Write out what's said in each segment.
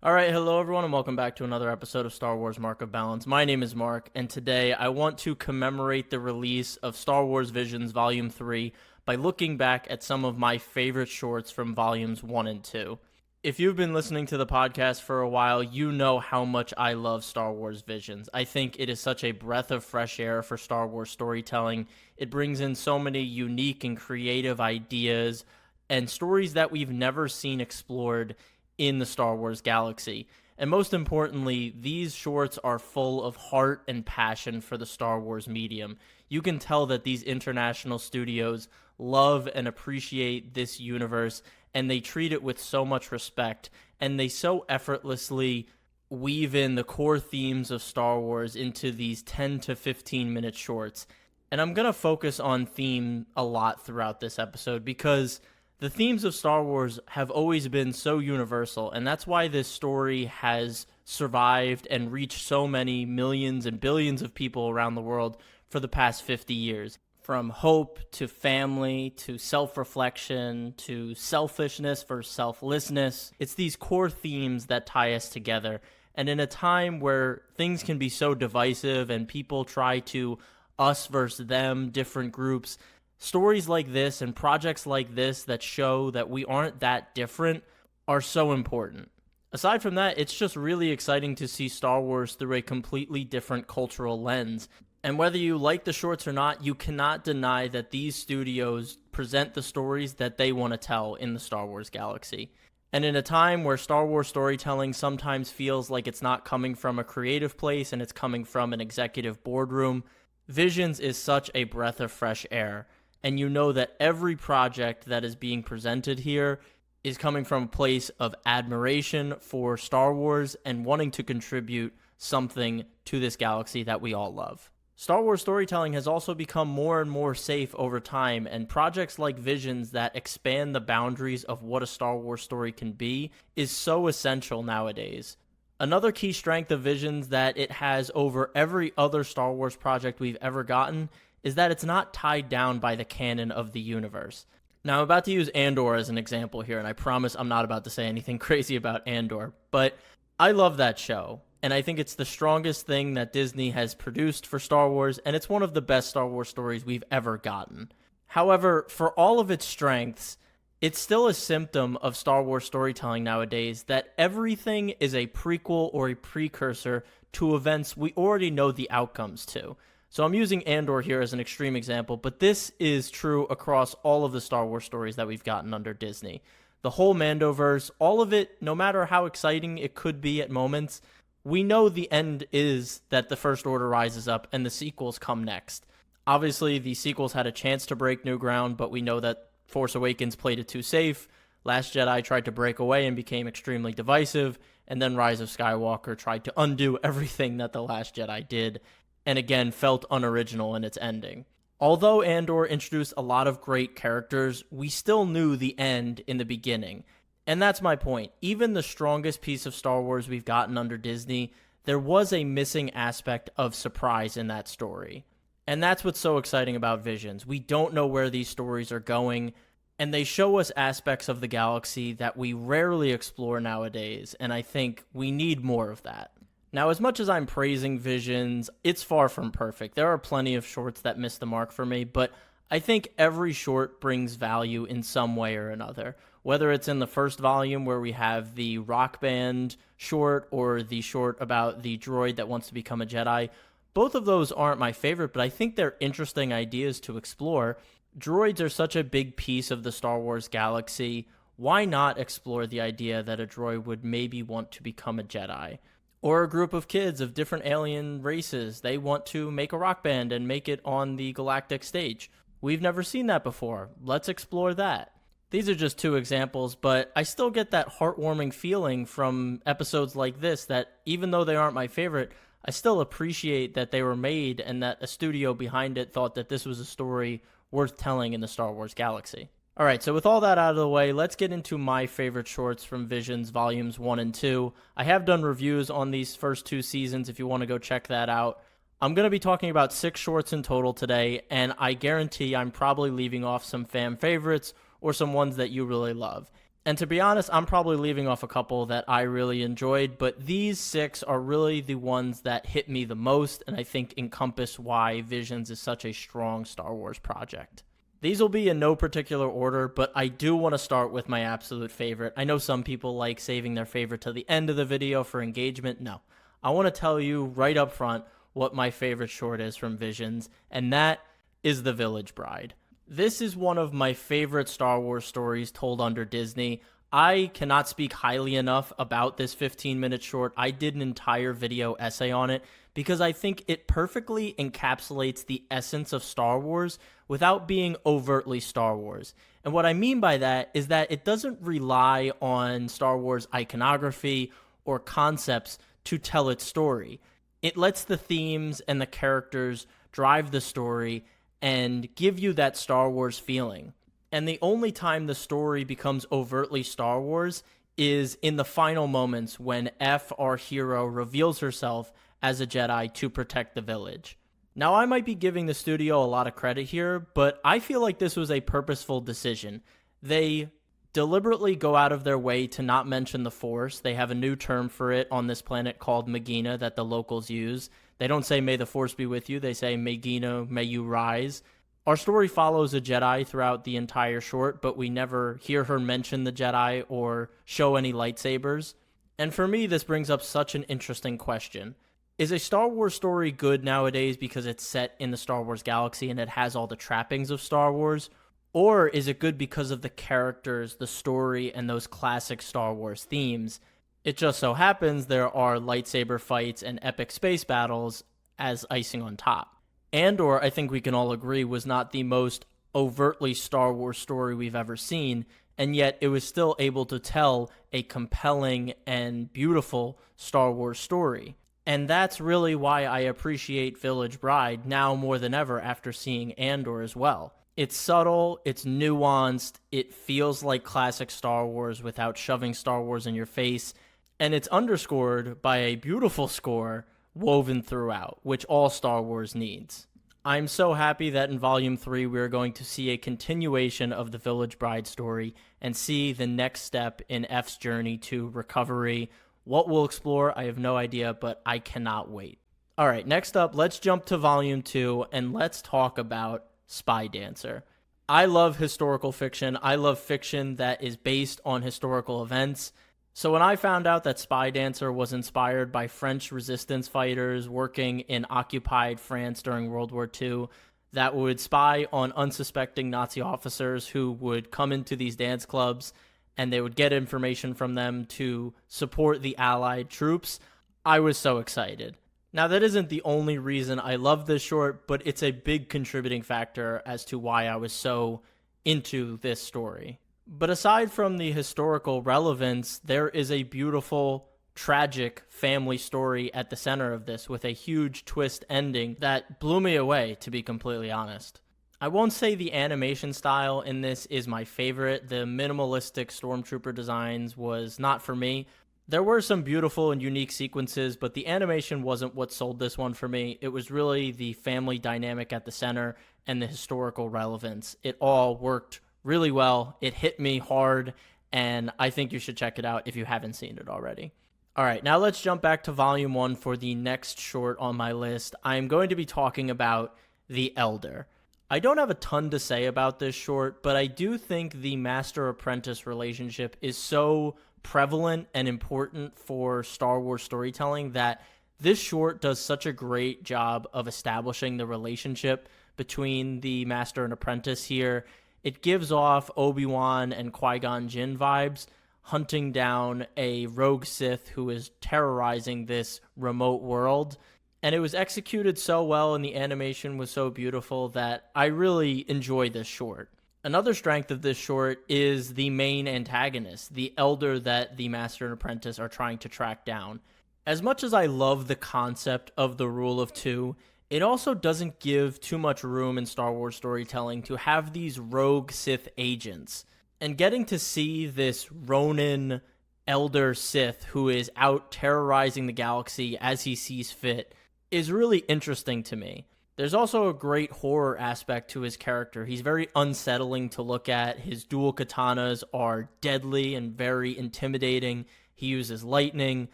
All right, hello everyone, and welcome back to another episode of Star Wars Mark of Balance. My name is Mark, and today I want to commemorate the release of Star Wars Visions Volume 3 by looking back at some of my favorite shorts from Volumes 1 and 2. If you've been listening to the podcast for a while, you know how much I love Star Wars Visions. I think it is such a breath of fresh air for Star Wars storytelling. It brings in so many unique and creative ideas and stories that we've never seen explored in the Star Wars galaxy. And most importantly, these shorts are full of heart and passion for the Star Wars medium. You can tell that these international studios love and appreciate this universe, and they treat it with so much respect, and they so effortlessly weave in the core themes of Star Wars into these 10 to 15 minute shorts. And I'm going to focus on theme a lot throughout this episode because the themes of Star Wars have always been so universal, and that's why this story has survived and reached so many millions and billions of people around the world for the past 50 years. From hope to family to self-reflection to selfishness versus selflessness, it's these core themes that tie us together. And in a time where things can be so divisive and people try to us versus them, different groups, stories like this and projects like this that show that we aren't that different are so important. Aside from that, it's just really exciting to see Star Wars through a completely different cultural lens. And whether you like the shorts or not, you cannot deny that these studios present the stories that they want to tell in the Star Wars galaxy. And in a time where Star Wars storytelling sometimes feels like it's not coming from a creative place and it's coming from an executive boardroom, Visions is such a breath of fresh air. And you know that every project that is being presented here is coming from a place of admiration for Star Wars and wanting to contribute something to this galaxy that we all love. Star Wars storytelling has also become more and more safe over time, and projects like Visions that expand the boundaries of what a Star Wars story can be is so essential nowadays. Another key strength of Visions that it has over every other Star Wars project we've ever gotten is that it's not tied down by the canon of the universe. Now, I'm about to use Andor as an example here, and I promise I'm not about to say anything crazy about Andor, but I love that show, and I think it's the strongest thing that Disney has produced for Star Wars, and it's one of the best Star Wars stories we've ever gotten. However, for all of its strengths, it's still a symptom of Star Wars storytelling nowadays that everything is a prequel or a precursor to events we already know the outcomes to. So I'm using Andor here as an extreme example, but this is true across all of the Star Wars stories that we've gotten under Disney. The whole Mandoverse, all of it, no matter how exciting it could be at moments, we know the end is that the First Order rises up and the sequels come next. Obviously, the sequels had a chance to break new ground, but we know that Force Awakens played it too safe. Last Jedi tried to break away and became extremely divisive, and then Rise of Skywalker tried to undo everything that The Last Jedi did, and again felt unoriginal in its ending. Although Andor introduced a lot of great characters, we still knew the end in the beginning. And that's my point. Even the strongest piece of Star Wars we've gotten under Disney, there was a missing aspect of surprise in that story. And that's what's so exciting about Visions. We don't know where these stories are going, and they show us aspects of the galaxy that we rarely explore nowadays, and I think we need more of that. Now, as much as I'm praising Visions, it's far from perfect. There are plenty of shorts that miss the mark for me, but I think every short brings value in some way or another. Whether it's in the first volume where we have the rock band short or the short about the droid that wants to become a Jedi, both of those aren't my favorite, but I think they're interesting ideas to explore. Droids are such a big piece of the Star Wars galaxy. Why not explore the idea that a droid would maybe want to become a Jedi? Or a group of kids of different alien races, they want to make a rock band and make it on the galactic stage. We've never seen that before. Let's explore that. These are just two examples, but I still get that heartwarming feeling from episodes like this that even though they aren't my favorite, I still appreciate that they were made and that a studio behind it thought that this was a story worth telling in the Star Wars galaxy. All right, so with all that out of the way, let's get into my favorite shorts from Visions Volumes 1 and 2. I have done reviews on these first two seasons if you want to go check that out. I'm going to be talking about 6 shorts in total today, and I guarantee I'm probably leaving off some fan favorites or some ones that you really love. And to be honest, I'm probably leaving off a couple that I really enjoyed, but these 6 are really the ones that hit me the most and I think encompass why Visions is such a strong Star Wars project. These will be in no particular order, but I do want to start with my absolute favorite. I know some people like saving their favorite to the end of the video for engagement. No, I want to tell you right up front what my favorite short is from Visions, and that is The Village Bride. This is one of my favorite Star Wars stories told under Disney. I cannot speak highly enough about this 15-minute short. I did an entire video essay on it because I think it perfectly encapsulates the essence of Star Wars without being overtly Star Wars. And what I mean by that is that it doesn't rely on Star Wars iconography or concepts to tell its story. It lets the themes and the characters drive the story and give you that Star Wars feeling. And the only time the story becomes overtly Star Wars is in the final moments when F, our hero, reveals herself as a Jedi to protect the village. Now, I might be giving the studio a lot of credit here, but I feel like this was a purposeful decision. They deliberately go out of their way to not mention the Force. They have a new term for it on this planet called Magina that the locals use. They don't say, "May the Force be with you." They say, "Magina, may you rise." Our story follows a Jedi throughout the entire short, but we never hear her mention the Jedi or show any lightsabers. And for me, this brings up such an interesting question. Is a Star Wars story good nowadays because it's set in the Star Wars galaxy and it has all the trappings of Star Wars? Or is it good because of the characters, the story, and those classic Star Wars themes? It just so happens there are lightsaber fights and epic space battles as icing on top. Andor, I think we can all agree, was not the most overtly Star Wars story we've ever seen, and yet it was still able to tell a compelling and beautiful Star Wars story. And that's really why I appreciate Village Bride now more than ever after seeing Andor as well. It's subtle, it's nuanced, it feels like classic Star Wars without shoving Star Wars in your face, and it's underscored by a beautiful score woven throughout, which all Star Wars needs. I'm so happy that in Volume 3 we are going to see a continuation of the Village Bride story and see the next step in F's journey to recovery. What we'll explore, I have no idea, but I cannot wait. Alright, next up, let's jump to Volume 2 and let's talk about Spy Dancer. I love historical fiction. I love fiction that is based on historical events. So when I found out that Spy Dancer was inspired by French resistance fighters working in occupied France during World War II that would spy on unsuspecting Nazi officers who would come into these dance clubs and they would get information from them to support the Allied troops, I was so excited. Now, that isn't the only reason I love this short, but it's a big contributing factor as to why I was so into this story. But aside from the historical relevance, there is a beautiful, tragic family story at the center of this with a huge twist ending that blew me away, to be completely honest. I won't say the animation style in this is my favorite. The minimalistic stormtrooper designs was not for me. There were some beautiful and unique sequences, but the animation wasn't what sold this one for me. It was really the family dynamic at the center and the historical relevance. It all worked really well. It hit me hard, and I think you should check it out if you haven't seen it already. All right, now let's jump back to Volume 1 for the next short on my list. I'm going to be talking about The Elder. I don't have a ton to say about this short, but I do think the master-apprentice relationship is so prevalent and important for Star Wars storytelling that this short does such a great job of establishing the relationship between the master and apprentice here. It gives off Obi-Wan and Qui-Gon Jinn vibes, hunting down a rogue Sith who is terrorizing this remote world. And it was executed so well and the animation was so beautiful that I really enjoyed this short. Another strength of this short is the main antagonist, the elder that the master and apprentice are trying to track down. As much as I love the concept of the rule of two, it also doesn't give too much room in Star Wars storytelling to have these rogue Sith agents. And getting to see this Ronin elder Sith who is out terrorizing the galaxy as he sees fit is really interesting to me. There's also a great horror aspect to his character. He's very unsettling to look at. His dual katanas are deadly and very intimidating. He uses lightning.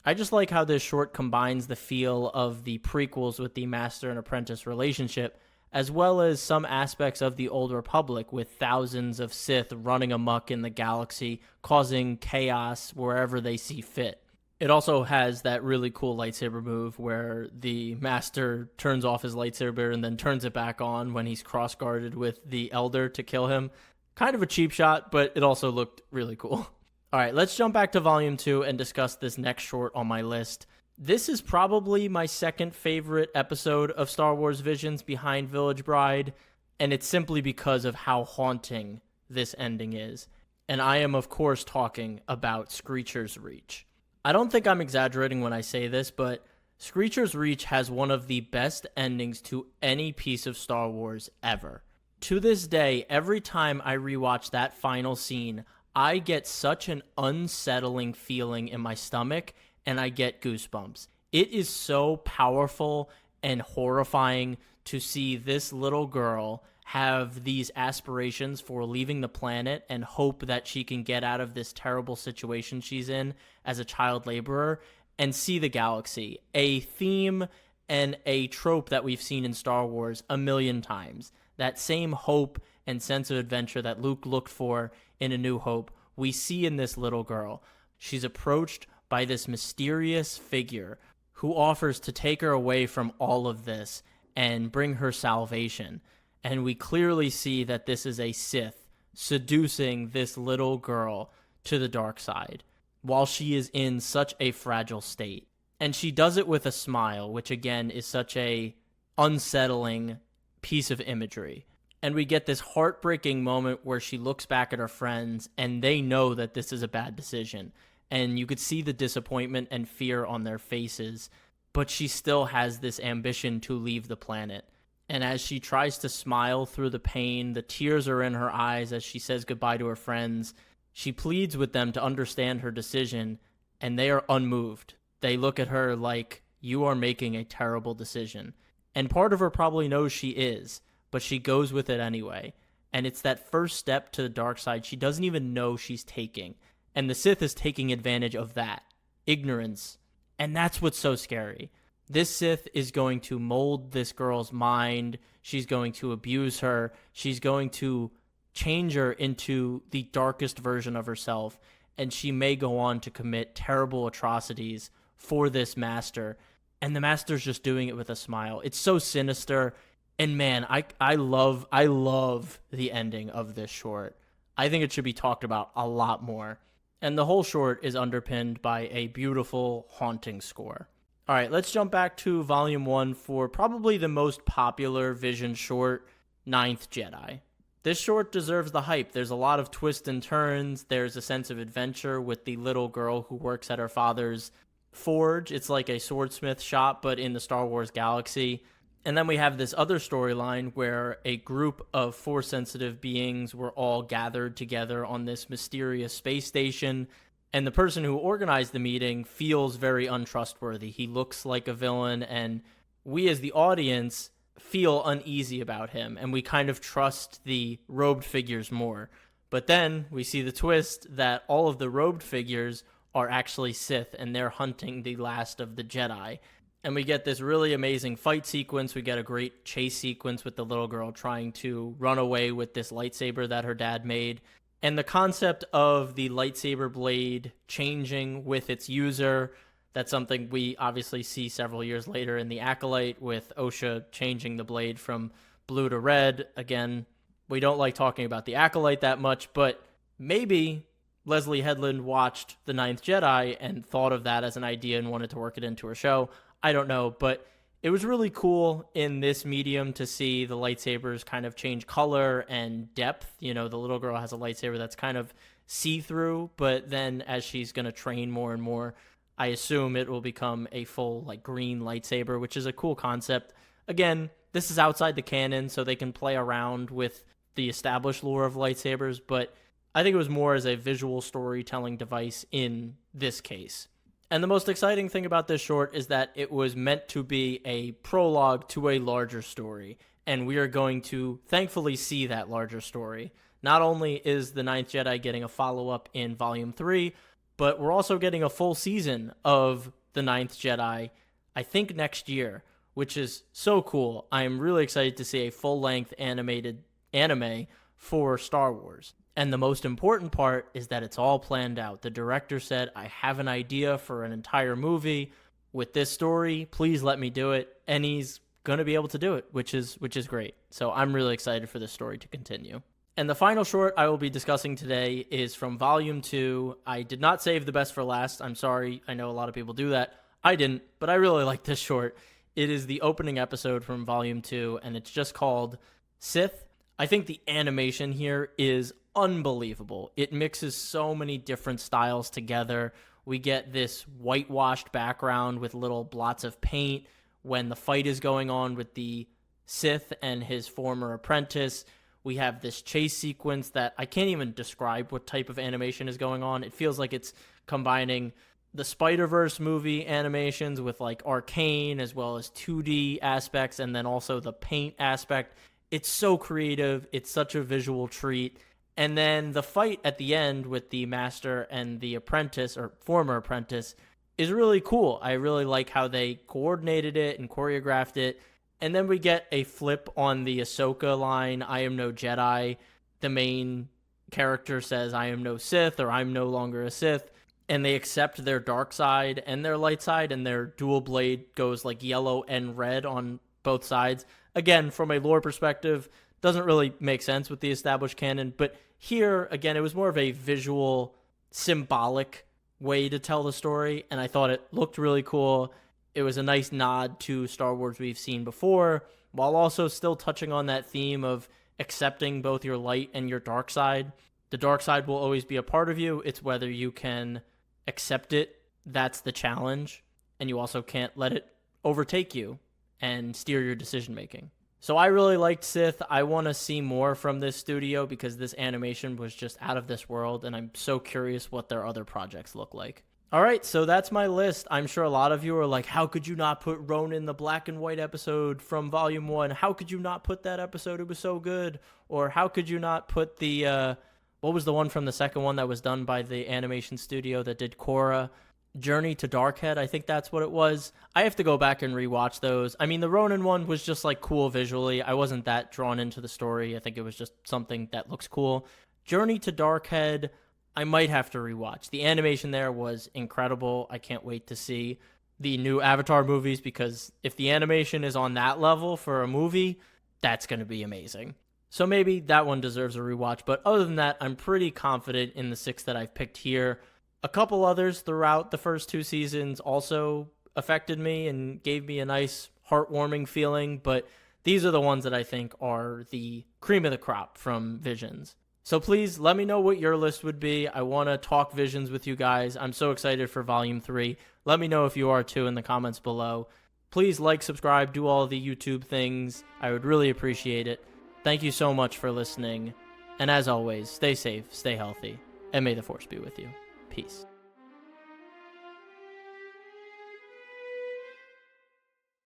I just like how this short combines the feel of the prequels with the master and apprentice relationship, as well as some aspects of the Old Republic with thousands of Sith running amok in the galaxy, causing chaos wherever they see fit. It also has that really cool lightsaber move where the master turns off his lightsaber and then turns it back on when he's cross-guarded with the Elder to kill him. Kind of a cheap shot, but it also looked really cool. All right, let's jump back to Volume 2 and discuss this next short on my list. This is probably my second favorite episode of Star Wars Visions behind Village Bride, and it's simply because of how haunting this ending is. And I am, of course, talking about Screecher's Reach. I don't think I'm exaggerating when I say this, but Screecher's Reach has one of the best endings to any piece of Star Wars ever. To this day, every time I rewatch that final scene, I get such an unsettling feeling in my stomach, and I get goosebumps. It is so powerful and horrifying to see this little girl have these aspirations for leaving the planet and hope that she can get out of this terrible situation she's in as a child laborer and see the galaxy. A theme and a trope that we've seen in Star Wars a million times. That same hope and sense of adventure that Luke looked for in A New Hope, we see in this little girl. She's approached by this mysterious figure who offers to take her away from all of this and bring her salvation. And we clearly see that this is a Sith seducing this little girl to the dark side while she is in such a fragile state. And she does it with a smile, which again is such a unsettling piece of imagery. And we get this heartbreaking moment where she looks back at her friends and they know that this is a bad decision. And you could see the disappointment and fear on their faces, but she still has this ambition to leave the planet. And as she tries to smile through the pain, the tears are in her eyes as she says goodbye to her friends. She pleads with them to understand her decision, and they are unmoved. They look at her like, you are making a terrible decision. And part of her probably knows she is, but she goes with it anyway. And it's that first step to the dark side she doesn't even know she's taking. And the Sith is taking advantage of that. Ignorance. And that's what's so scary. This Sith is going to mold this girl's mind. She's going to abuse her. She's going to change her into the darkest version of herself. And she may go on to commit terrible atrocities for this master. And the master's just doing it with a smile. It's so sinister. And man, I love the ending of this short. I think it should be talked about a lot more. And the whole short is underpinned by a beautiful, haunting score. All right, let's jump back to Volume 1 for probably the most popular Vision short, Ninth Jedi. This short deserves the hype. There's a lot of twists and turns. There's a sense of adventure with the little girl who works at her father's forge. It's like a swordsmith shop, but in the Star Wars galaxy. And then we have this other storyline where a group of Force-sensitive beings were all gathered together on this mysterious space station. And the person who organized the meeting feels very untrustworthy. He looks like a villain, and we as the audience feel uneasy about him, and we kind of trust the robed figures more. But then we see the twist that all of the robed figures are actually Sith, and they're hunting the last of the Jedi. And we get this really amazing fight sequence. We get a great chase sequence with the little girl trying to run away with this lightsaber that her dad made. And the concept of the lightsaber blade changing with its user, that's something we obviously see several years later in The Acolyte with Osha changing the blade from blue to red. Again, we don't like talking about The Acolyte that much, but maybe Leslie Headland watched The Ninth Jedi and thought of that as an idea and wanted to work it into her show. I don't know, but it was really cool in this medium to see the lightsabers kind of change color and depth. You know, the little girl has a lightsaber that's kind of see-through, but then as she's going to train more and more, I assume it will become a full like green lightsaber, which is a cool concept. Again, this is outside the canon, so they can play around with the established lore of lightsabers, but I think it was more as a visual storytelling device in this case. And the most exciting thing about this short is that it was meant to be a prologue to a larger story. And we are going to thankfully see that larger story. Not only is The Ninth Jedi getting a follow-up in Volume 3, but we're also getting a full season of The Ninth Jedi, I think next year, which is so cool. I am really excited to see a full-length animated anime for Star Wars. And the most important part is that it's all planned out. The director said, I have an idea for an entire movie with this story. Please let me do it. And he's going to be able to do it, which is great. So I'm really excited for this story to continue. And the final short I will be discussing today is from Volume 2. I did not save the best for last. I'm sorry. I know a lot of people do that. I didn't, but I really like this short. It is the opening episode from Volume 2, and it's just called Sith. I think the animation here is unbelievable. It mixes so many different styles together. We get this whitewashed background with little blots of paint when the fight is going on with the Sith and his former apprentice. We have this chase sequence that I can't even describe what type of animation is going on. It feels like it's combining the Spider-Verse movie animations with like Arcane as well as 2D aspects and then also the paint aspect. It's so creative. It's such a visual treat. And then the fight at the end with the master and the apprentice or former apprentice is really cool. I really like how they coordinated it and choreographed it. And then we get a flip on the Ahsoka line, I am no Jedi. The main character says, I am no Sith, or I'm no longer a Sith. And they accept their dark side and their light side, and their dual blade goes like yellow and red on both sides. Again, from a lore perspective, doesn't really make sense with the established canon, but here, again, it was more of a visual, symbolic way to tell the story, and I thought it looked really cool. It was a nice nod to Star Wars we've seen before, while also still touching on that theme of accepting both your light and your dark side. The dark side will always be a part of you. It's whether you can accept it. That's the challenge, and you also can't let it overtake you and steer your decision-making. So I really liked Sith. I want to see more from this studio because this animation was just out of this world, and I'm so curious what their other projects look like. All right, so that's my list. I'm sure a lot of you are like, how could you not put Ronin, the black and white episode from Volume 1? How could you not put that episode? It was so good. Or how could you not put the, what was the one from the second one that was done by the animation studio that did Korra? Journey to Darkhead, I think that's what it was. I have to go back and rewatch those. I mean, the Ronin one was just like cool visually. I wasn't that drawn into the story. I think it was just something that looks cool. Journey to Darkhead, I might have to rewatch. The animation there was incredible. I can't wait to see the new Avatar movies because if the animation is on that level for a movie, that's going to be amazing. So maybe that one deserves a rewatch. But other than that, I'm pretty confident in the 6 that I've picked here. A couple others throughout the first 2 seasons also affected me and gave me a nice heartwarming feeling, but these are the ones that I think are the cream of the crop from Visions. So please let me know what your list would be. I want to talk Visions with you guys. I'm so excited for Volume 3. Let me know if you are too in the comments below. Please like, subscribe, do all the YouTube things. I would really appreciate it. Thank you so much for listening. And as always, stay safe, stay healthy, and may the Force be with you. Peace.